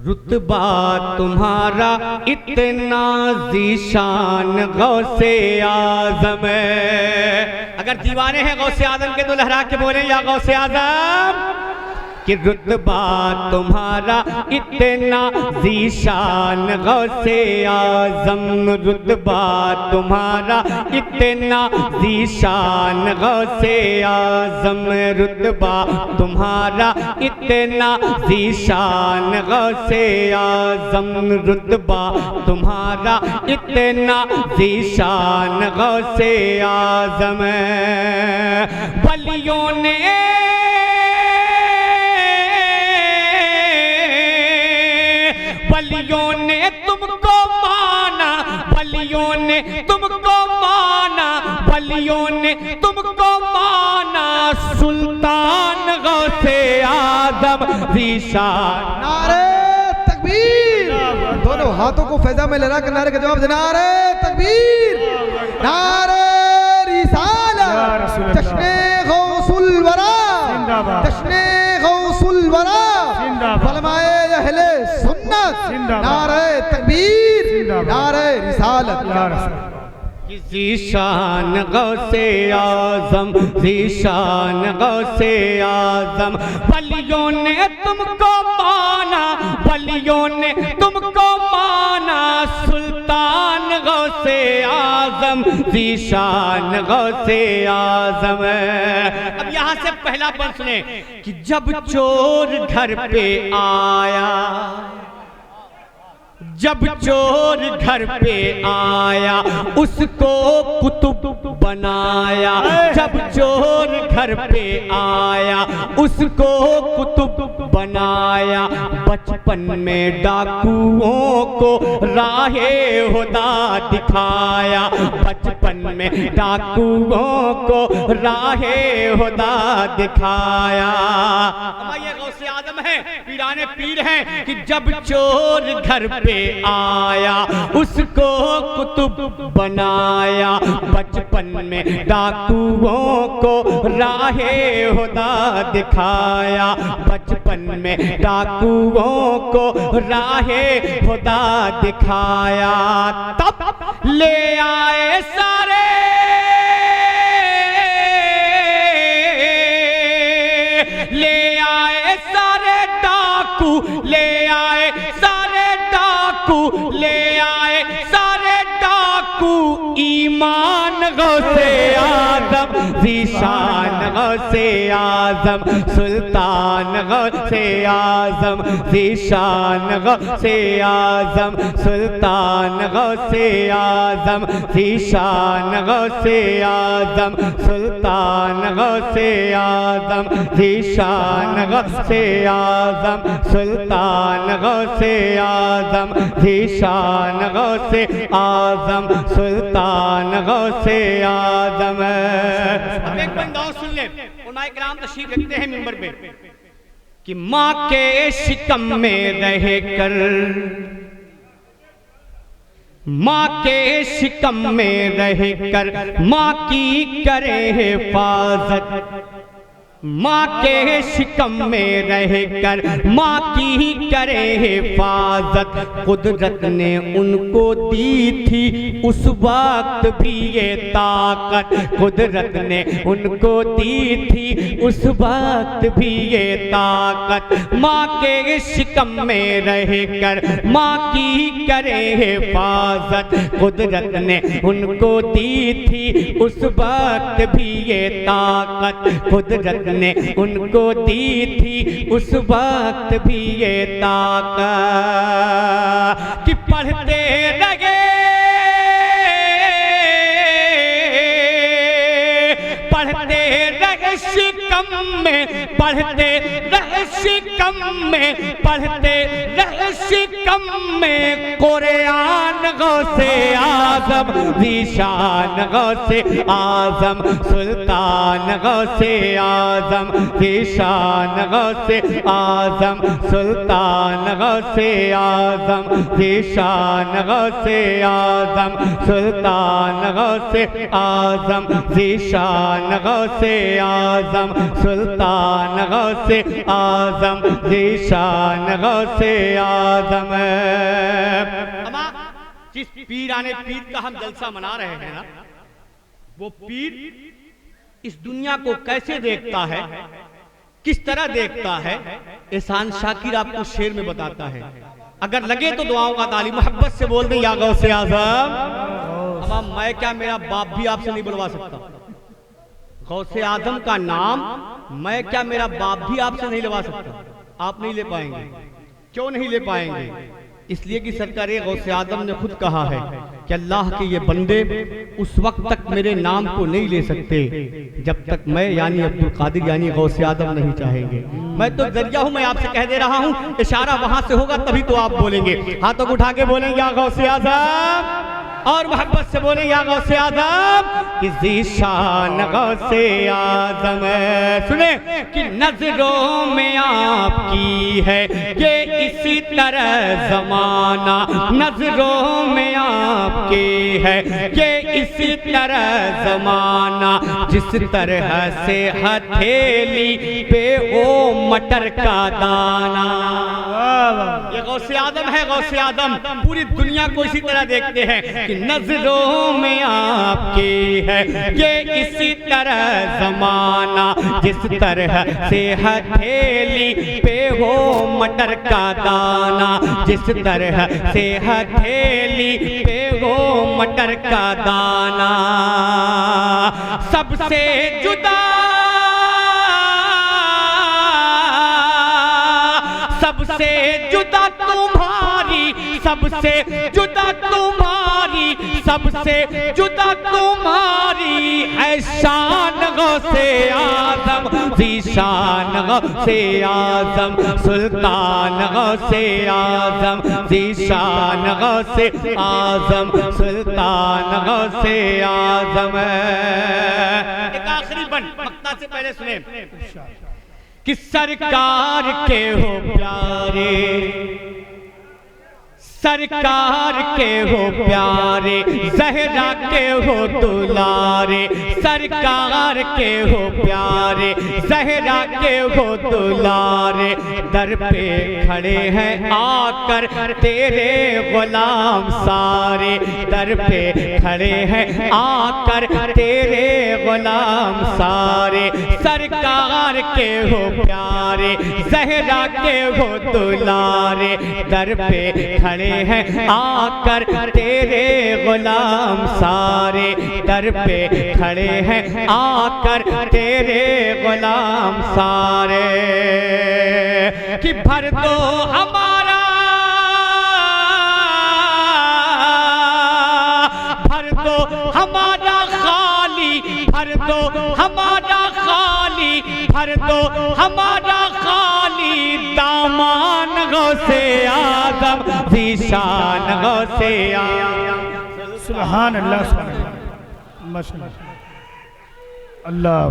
रुतबा तुम्हारा इतना ज़ीशान गौसे आज़म है। अगर दीवाने हैं गौसे आज़म के तो लहरा के बोले या गौसे आज़म कि रुतबा तुम्हारा इतना ज़ीशान गौसे आज़म, रुतबा तुम्हारा इतना ज़ीशान गौसे आज़म, रुतबा तुम्हारा इतना ज़ीशान गौसे आज़म, रुतबा तुम्हारा इतना ज़ीशान गौसे आज़म। वलियों ने तुमको माना, वलियों ने तुमको माना, वलियों ने तुमको माना, सुल्तान गौसे आज़म ज़ीशान। नारे तकबीर, दोनों हाथों को फैजा में लहरा कर नारे का जवाब देना। नारे तकबीर, नारे रिसालत, जश्ने गौसुल वरा, जश्ने गौसुल वरा, फरमाए अहले सुन्नत, नारे तकबीर, नारे रिसालत। ज़ीशान गौसे आज़म, ज़ीशान गौसे आज़म, वलियों ने तुमको माना, वलियों ने तुमको माना, सुल्तान गौसे आज़म, ज़ीशान गौसे आज़म। अब यहाँ से पहला पद सुने कि जब चोर घर पे आया, जब चोर घर पे आया उसको कुतुब बनाया, जब चोर घर पे आया उसको कुतुब बनाया, बचपन में डाकुओं को राहे हुदा दिखाया, बचपन में डाकुओं को राहे हुदा दिखाया। ये गौसे आज़म है, पीराने पीर हैं कि जब चोर घर पे आया उसको कुतुब बनाया, बचपन में डाकुओं को राहे हुदा दिखाया, बचपन में डाकुओं को राहे हुदा दिखाया। तब ले आए सारे, ले आए सारे डाकू, ले आए सारे डाकू, ले आए सारे डाकू, ईमान गौसे आज़म, ज़ीशान गौसे आज़म, सुल्तान गौसे आज़म, ज़ीशान गौसे आज़म, सुल्तान गौसे आज़म, ज़ीशान गौसे आज़म, सुल्तान गौसे आज़म, ज़ीशान गौसे आज़म, सुल्तान गौसे आज़म, ज़ीशान गौसे आज़म, सुल्तान गौसे आज़म। अब एक बंदा और सुन ले, उलमाए किराम तशरीफ रखते हैं मिंबर पे कि माँ के शिकम में रह कर, माँ के शिकम में रह कर माँ की करे हिफाजत, माँ के शिकम में रह कर माँ की करे हिफाजत, कुदरत ने उनको दी थी उस वक्त भी ये ताकत, कुदरत ने उनको दी थी उस वक्त भी ये ताकत, माँ के शिकम में रह कर माँ की करे हिफाजत, कुदरत ने उनको दी थी उस वक्त भी ये ताकत, कुदरत ने उनको दी थी उस वक्त भी ये ताकत, कि पढ़ते लगे, पढ़ते रहे शिकम में, पढ़ते रहे शिकम में, पढ़ते रहे शिकम में, कुरान गौसे आज़म, ज़ीशान गौसे आज़म, सुल्तान गौसे आज़म, ज़ीशान गौसे आज़म, सुल्तान गौसे आज़म, ज़ीशान गौसे आज़म, सुल्तान गौसे आज़म, ज़ीशान गौसे आज़म, सुल्तान गौसे आज़म। आजम ज़ीशान गौसे आजम। अमा जिस पीराने पीर का हम जलसा मना रहे हैं ना, वो पीर इस दुनिया को कैसे देखता है, किस तरह देखता है, एहसान शाकिर आपको शेर में बताता है। अगर लगे तो दुआओं का ताली मोहब्बत से बोल दें या गौसे आजम। अब मैं क्या, मेरा बाप भी आपसे नहीं बुलवा सकता गौसे आजम का नाम। मैं क्या, मेरा बाप भी आपसे नहीं लगा सकता। आप नहीं ले पाएंगे। क्यों नहीं ले पाएंगे? इसलिए कि सरकार गौसे आजम ने खुद कहा है कि अल्लाह के ये बंदे उस वक्त तक मेरे नाम को नहीं ले सकते जब तक मैं यानी अब्दुल कादिर यानी गौसे आजम नहीं चाहेंगे। मैं तो जरिया हूं, मैं आपसे कह दे रहा हूं, इशारा वहां से होगा तभी तो आप बोलेंगे। हाथों को उठा के बोलेंगे या गौसे आजम, और मोहब्बत से बोले या गौसे आजम कि ज़ीशान गौसे आजम। सुने कि नजरों में आपकी है कि इसी तरह जमाना, नजरों में आपके है कि इसी तरह जमाना, जिस तरह से हथेली पे ओ मटर का दाना। ये गौसे आजम है, गौसे आजम पूरी दुनिया को इसी तरह देखते हैं कि नजरों में आपके है ये इसी तरह जमाना, जिस तरह से हथेली पे हो मटर का दाना, जिस तरह से हथेली पे हो मटर का दाना। सबसे जुदा, सबसे जुदा तुम्हारी, सबसे जुदा तुम्हारी, सबसे जुदा तुम्हारी है शान गौसे आजम, ज़ीशान गौसे आजम, सुल्तान गौसे आजम, ज़ीशान गौसे आजम, सुल्तान गौसे आजम। एक आखिरी बन मक्ता से पहले सुने कि सरकार के हो प्यारे, सरकार के हो प्यारे, ज़हरा के हो दुलारे, सरकार के हो प्यारे, ज़हरा के हो दुलारे। दर पे खड़े हैं आकर तेरे गुलाम सारे, दर पे खड़े हैं आकर तेरे गुलाम सारे। सरकार के हो प्यारे, ज़हरा के हो दुलारे, दर पे खड़े हैं आकर तेरे गुलाम सारे, दर पे खड़े हैं आकर तेरे गुलाम सारे। कि भर दो हमारा, भर दो हमारा खाली, भर दो हमारा खाली, भर दो हमारा खाली दामान गौसे आजम, ज़ीशान गौसे आजम। सुभान अल्लाह, माशाअल्लाह, अल्लाह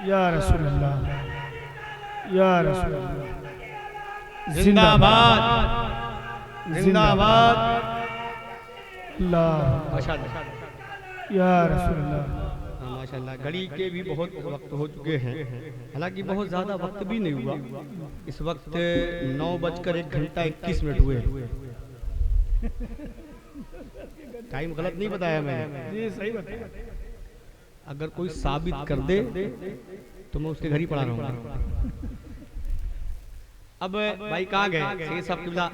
या रसूल अल्लाह, या रसूल अल्लाह, जिंदाबाद जिंदाबाद। अल्लाह माशाअल्लाह या रसूल अल्लाह। माशाअल्लाह। घड़ी के भी बहुत वक्त हो चुके हैं, हालांकि बहुत ज़्यादा वक्त भी नहीं हुआ। इस वक्त 9:01 हुए। टाइम गलत नहीं बताया मैंने? जी सही बताया। अगर कोई साबित कर दे तो मैं उसके घर ही पड़ा रहूँगा। अब भाई कहाँ गए? सैयद साहब किबला